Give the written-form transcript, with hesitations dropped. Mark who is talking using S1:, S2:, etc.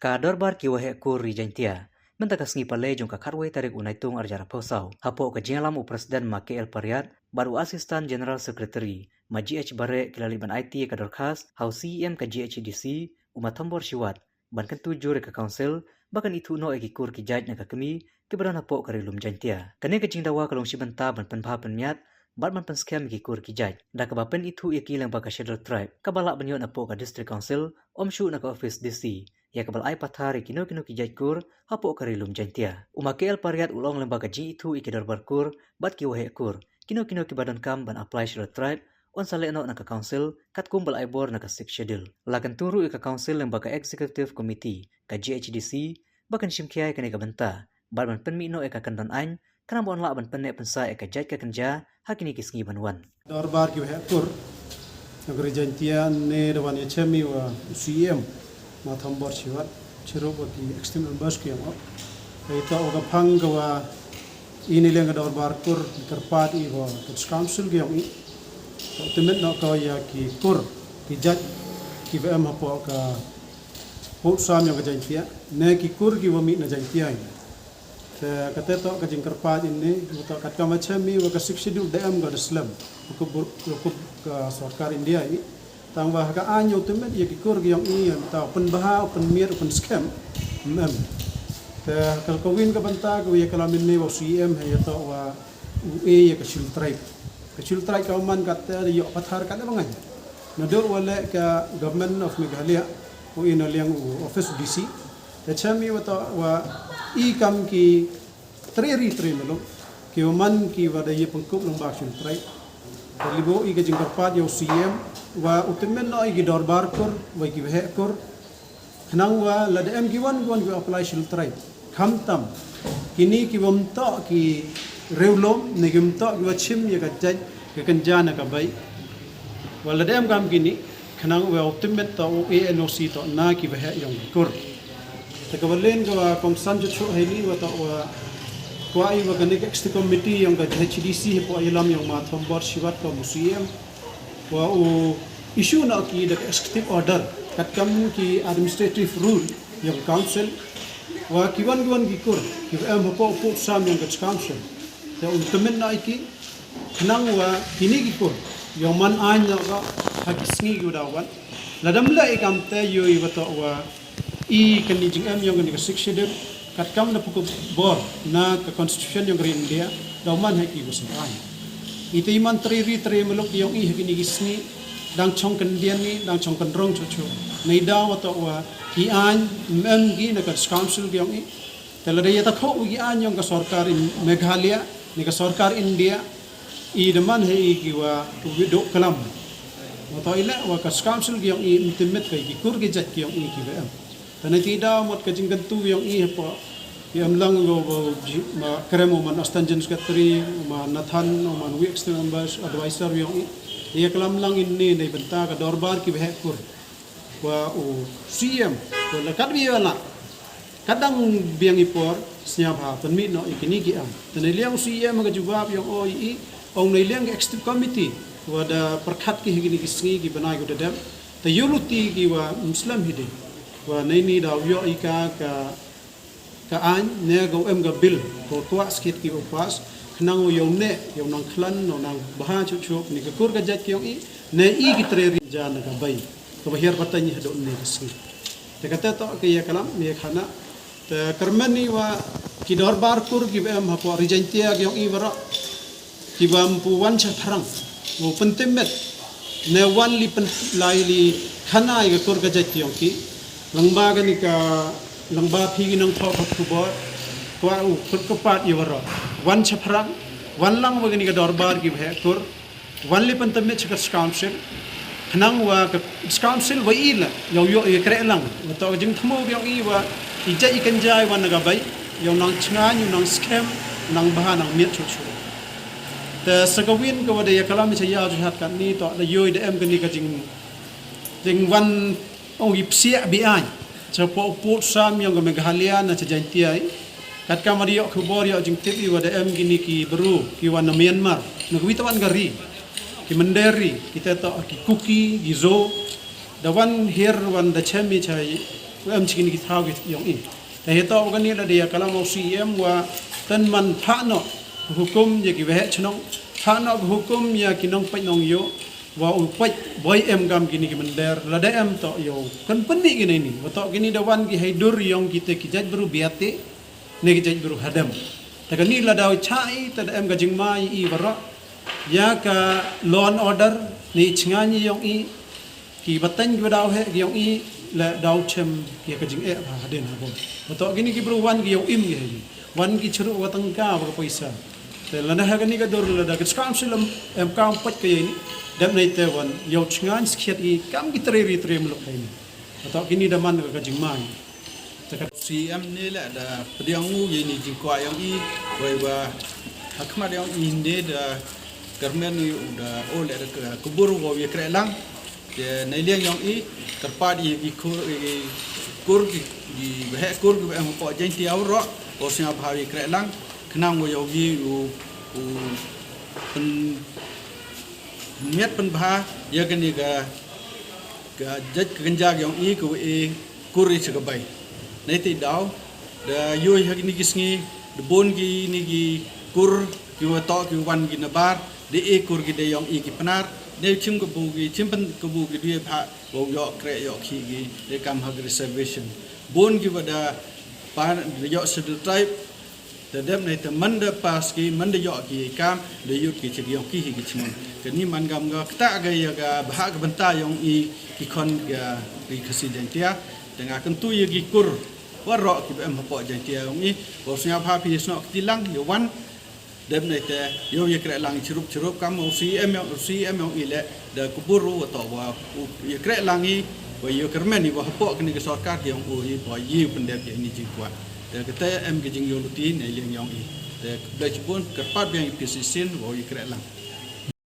S1: Ka dorbar ki wahe kur rijantia. Menta ka sngi pale jong ka kharway tarik unaitung arjara posau. Hapo ka jingalam u presiden ma KL Pariat baru asistan general secretary ma GH bare kilaliban IT ka dorkas hau CEM ka GHDC umatombor siwat ban kan tuju ka council bahkan itu no eki kur ki jaj na ka kemi kebaran hapo ka rilum jantia. Kane ka jingdawa kalong sibenta ban penpha penmiat bat man pen scam ki kur ki jaj. Da ka bapen itu eki lang baka schedule tribe. Kabala banyo na po ka district council omshu na ka office DC. Ya kabal ai pathari kino ki jaj kur hapo ka rilum jantia. Uma KL Pariat ulong lembaga G itu iki darbar kur bat ki wahe kur. Kino ki badan kam ban apply schedule tribe on sale no na ka council kat kumbal ai bor na ka six schedule. Lakan turu ka council lembaga executive committee ka GHDC bahkan simkiai kane ka benta. Barban penmi no ka kandan ain kana bon la ban penne pensa ka jaj ka kenja hakini kisngi banwan.
S2: Darbar ki wahe kur nagari jantia ne dawan ya chemi wa CM ma thambor siwat chiro ki external bus ki mo ita oga phang wa ini lenga darbar kur terpat i wa council ki i ultimate no ka ya ki kur ki jaj ki VM hapo ka put sam yang jantia ne ki kur ki wa mi na jantia ini kata to ka jingkar pat ini to kat ka machami wa ka schedule DM ga Islam ko ka sarkar India ini tangwa ka anyo temet ya ki kur yang ini ta pen baha pen mir pen scam kal ko win ka banta ko ya kalamin ne wa CM ya to wa UE ya ka shil tribe ka man kata yo pathar ka bangan na do wala ka government of Meghalaya o ina liang office DC ta chami wa to wa i kam ki tri melo ki man ki wada ye pengkup long ba shil tribe libo i ka jingkar pat yo CM wa ultimate no i ki dorbar kur wa ki he kur nang wa la dem ki wan apply shil tribe kham tam kini ki bom to ki reulom ne gum to ki wachim ye ka jaj ka kanjana ka bai wala dem gam kini khanang wa ultimate to ANOC to na ki he yong kur ta ka walen ka komsan ju chu heli wa to wa kwai wa kanik executive committee yang ka HDC po ilam yang ma thombor siwat ka museum wa u issue na ki the executive order kat kam ki administrative rule yang council wa kiwan ki kur ki am po sam yang ka council ta ultimate na ki nang wa kini ki kur yang man anya ka hakisngi ki dawan ladam la ikam te yo i wa to wa i kani jing am yang ka six schedule kat kam na pukul bor na ka constitution yang green India dauman hai ki gusan ite iman tri melok yang i hakini gisni dang chong kandian ni dang chong kanrong chu nei da wa to wa ki an mem gi na ka council gi yang i telare ya ta kho gi an yang ka sarkar in Meghalaya ni ka sarkar India i deman hai ki wa do kalam wa to ila wa ka council gi yang i intimate kai ki kur gi jat ki yang i ki ba tane tida mot ka jing tu yang i po yang lang go ma kremo man astan secretary ma nathan man wi external advisor yang i kalam lang inni nei benta ka dorbar ki be kur wa o CM ko la kat bi wala kadang biang ipor siap ha penmi no ikini ki am tane liang CM ga jawab yang o i ong nei liang executive committee wa da perkhat ki higini ki sngi ki banai ko dedem ta yuluti ki wa muslim hide wa nei ni da yo ika ka an ne go em ga bil ko tua skit ki upas nang yong ne yong nang khlan no nang baha chu ni ka kur ga jat ki yong i ne i ki tre jan ga bai ko bahir patani do ne kisni te kata to ke ya kalam me khana te karmani wa ki dorbar kur ki em ha ko rijantia ki yong i wara ki bam pu wan cha tharang wo pentemet ne wan li pen lai li khana i ga kur ga jat ki yong ki langba ga ni ka langba phi nang tho khu bo kwa u khut ko pat i wara wan cha pharang wan lang wa ni ka dorbar ki bhe kur wan li pentemet cha council nang wa council wa ila yo kre lang to jing thmo yang i wa i ja i kan jai wan ga bai yo nang chnga ni nang scam nang baha nang miet chu te sagawin ko de kalam cha ya ju hat kan ni to da yo de em kan ni ka jing wan ong i psia bi ai cha po sam yang ga Meghalaya na cha jantia kat kamario khubor yo jing tip i wa de em gini ki beru ki wan Myanmar na witawan gari ki menderi kita to ki kuki gizo the one here one the chemi chai cikin ki thau ki yong in ta heto kan ni la dia kalam CM wa tan man pha no hukum ye ki ve chnong pha no hukum ya ki nong pai nong yo wa u pai boy em gam kini ki mender la da em to yo kan penni kini ni wa to kini dawan ki haidur yong kita ki jaj beru biate ne ki jaj beru hadam ta kan ni la daw chai ta em ga jing mai I bara ya ka law and order ni chngani yong I ki batang ki daw he yong I la daw chem ki ka jing e ba haden ha bo wa to kini ki beru wan ki yong im ki he wan ki churu wa tang ka ba paisa te la na ha kan ni ka dor la da ka council em kam pat ke ni dam nei te wan yo chngan skhiat I kam ki tre ri tre mlo kai ni to kini da man ka jing mai
S3: CM ni la da pediang u ye ni jing kwa yang I wai wa hakmat yang inde da garmen ni da ole da kubur wo ye krelang de nei liang yang I terpad I kur di he kur ki am ko jeng ti awro o sia bhawi krelang knang wo yo gi u pen miat pen bha ye kan ni ga jaj kenjag yang I ku e kuri segabai nei ti daw da yoi hak ni gisngi de bon gi ni gi kur ki wa to ki wan gi na bar de e kur gi de yong I ki panar de chim ko bu gi chim pen ko bu gi de pha wo yo kre yo ki gi de kam hak reservation bon gi wa da pan yo sedul tribe de dem nei te man de pas ki man de yo ki kam de yut ki chi yong ki hi ki chim ke ni man gam ga ta ga ya ga bha ga banta yong I ki kon ga ri khasi den tia tengah kentu ye gi kur warok ki em hapo jang tia ngi bo sia pha pi sno tilang yo wan dem nei te yo ye kre lang chirup kam CM ile da kuburu to wa ye kre lang I wa yo kermen ni wa hapo kini ke sarkar ki yong u bo yi pendep ye ni ji kwa da kete em ge jing yo luti nei leng yong I de blach pun kerpat yang pisisin wo ye kre lang